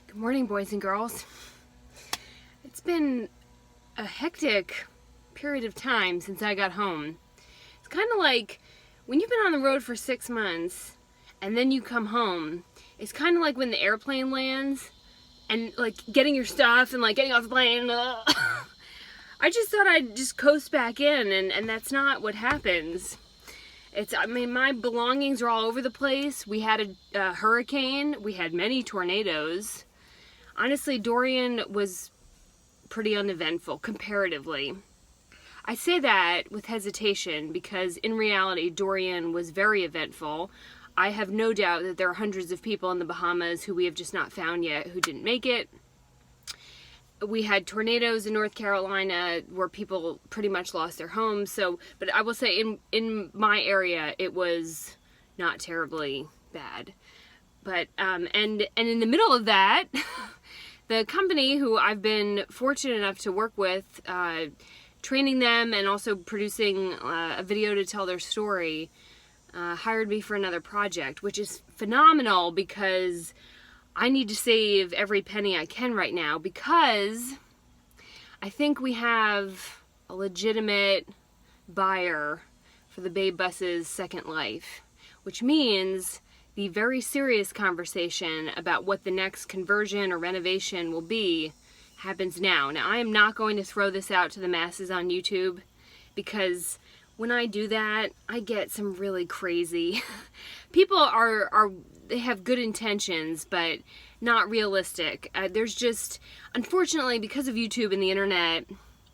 Good morning, boys and girls. It's been a hectic period of time since I got home. It's kind of like when you've been on the road for 6 months and then you come home. It's kind of like when the airplane lands and like getting your stuff and like getting off the plane. I just thought I'd just coast back in, and that's not what happens. My belongings are all over the place. We had a hurricane. We had many tornadoes. Honestly, Dorian was pretty uneventful, comparatively. I say that with hesitation because in reality, Dorian was very eventful. I have no doubt that there are hundreds of people in the Bahamas who we have just not found yet who didn't make it. We had tornadoes in North Carolina where people pretty much lost their homes. But I will say in my area, it was not terribly bad. But, and in the middle of that, the company who I've been fortunate enough to work with, training them and also producing a video to tell their story, hired me for another project, which is phenomenal because I need to save every penny I can right now because I think we have a legitimate buyer for the Babe Bus's second life, which means the very serious conversation about what the next conversion or renovation will be happens now. Now, I am not going to throw this out to the masses on YouTube because when I do that, I get some really crazy people they have good intentions, but not realistic. There's just, unfortunately, because of YouTube and the internet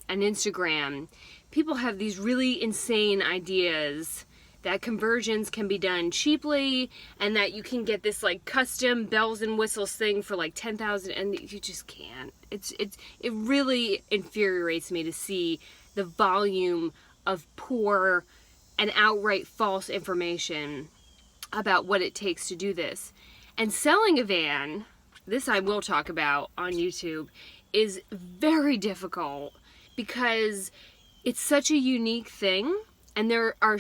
and Instagram, people have these really insane ideas that conversions can be done cheaply and that you can get this like custom bells and whistles thing for like 10,000, and you just can't. It really infuriates me to see the volume of poor and outright false information about what it takes to do this. And selling a van, this I will talk about on YouTube, is very difficult because it's such a unique thing and there are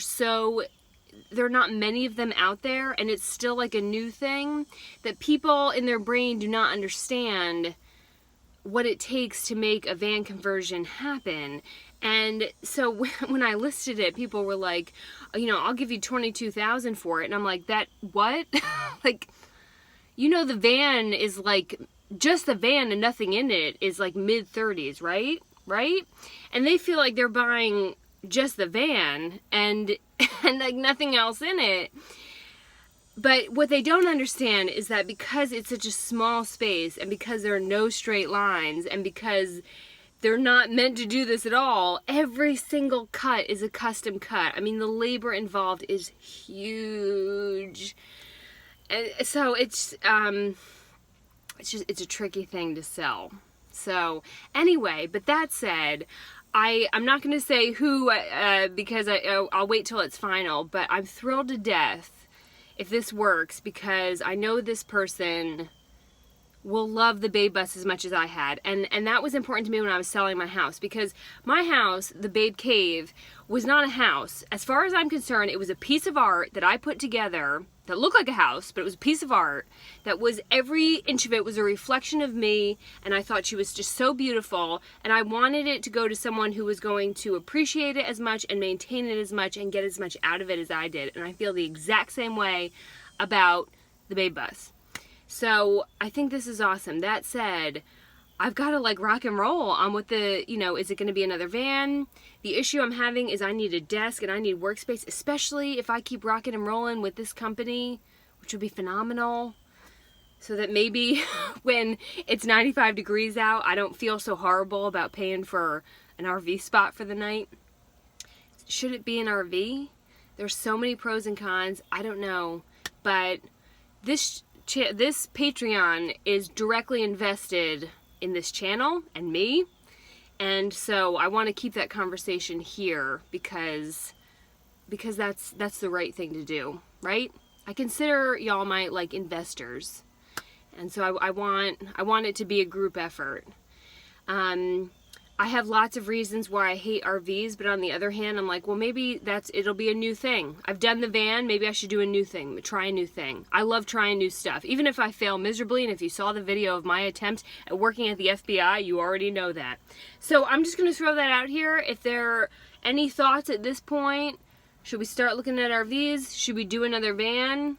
not many of them out there, and it's still like a new thing that people in their brain do not understand what it takes to make a van conversion happen. And so when I listed it, people were like, I'll give you $22,000 for it. And I'm like, that what? Like, the van is like, just the van and nothing in it is like mid-30s, right? Right? And they feel like they're buying just the van and like nothing else in it. But what they don't understand is that because it's such a small space and because there are no straight lines and because they're not meant to do this at all, every single cut is a custom cut. I mean, the labor involved is huge. And so it's a tricky thing to sell. So anyway, but that said, I'm not going to say who because I'll wait till it's final, but I'm thrilled to death if this works because I know this person will love the Babe Bus as much as I had. And that was important to me when I was selling my house because my house, the Babe Cave, was not a house. As far as I'm concerned, it was a piece of art that I put together that looked like a house, but it was a piece of art that was, every inch of it was a reflection of me, and I thought she was just so beautiful, and I wanted it to go to someone who was going to appreciate it as much and maintain it as much and get as much out of it as I did. And I feel the exact same way about the Babe Bus. So I think this is awesome. That said, I've got to like rock and roll on what is it going to be another van? The issue I'm having is I need a desk and I need workspace, especially if I keep rocking and rolling with this company, which would be phenomenal. So that maybe when it's 95 degrees out, I don't feel so horrible about paying for an RV spot for the night. Should it be an RV? There's so many pros and cons. I don't know. But this Patreon is directly invested in this channel and me, and so I want to keep that conversation here because that's the right thing to do, right? I consider y'all my like investors, and so I want it to be a group effort. I have lots of reasons why I hate RVs, but on the other hand, I'm like, well, maybe it'll be a new thing. I've done the van, maybe I should do a new thing, try a new thing. I love trying new stuff, even if I fail miserably, and if you saw the video of my attempt at working at the FBI, you already know that. So I'm just going to throw that out here. If there are any thoughts at this point, should we start looking at RVs? Should we do another van?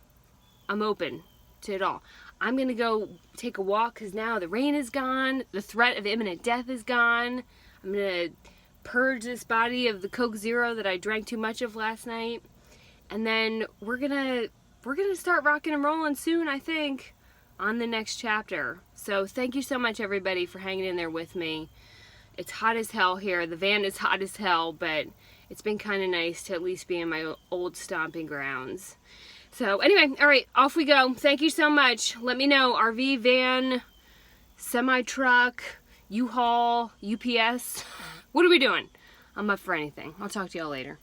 I'm open to it all. I'm going to go take a walk because now the rain is gone. The threat of imminent death is gone. I'm going to purge this body of the Coke Zero that I drank too much of last night. And then we're going to start rocking and rolling soon, I think, on the next chapter. So thank you so much, everybody, for hanging in there with me. It's hot as hell here. The van is hot as hell, but it's been kind of nice to at least be in my old stomping grounds. So anyway, all right, off we go. Thank you so much. Let me know, RV, van, semi-truck, U-Haul, UPS. What are we doing? I'm up for anything. I'll talk to y'all later.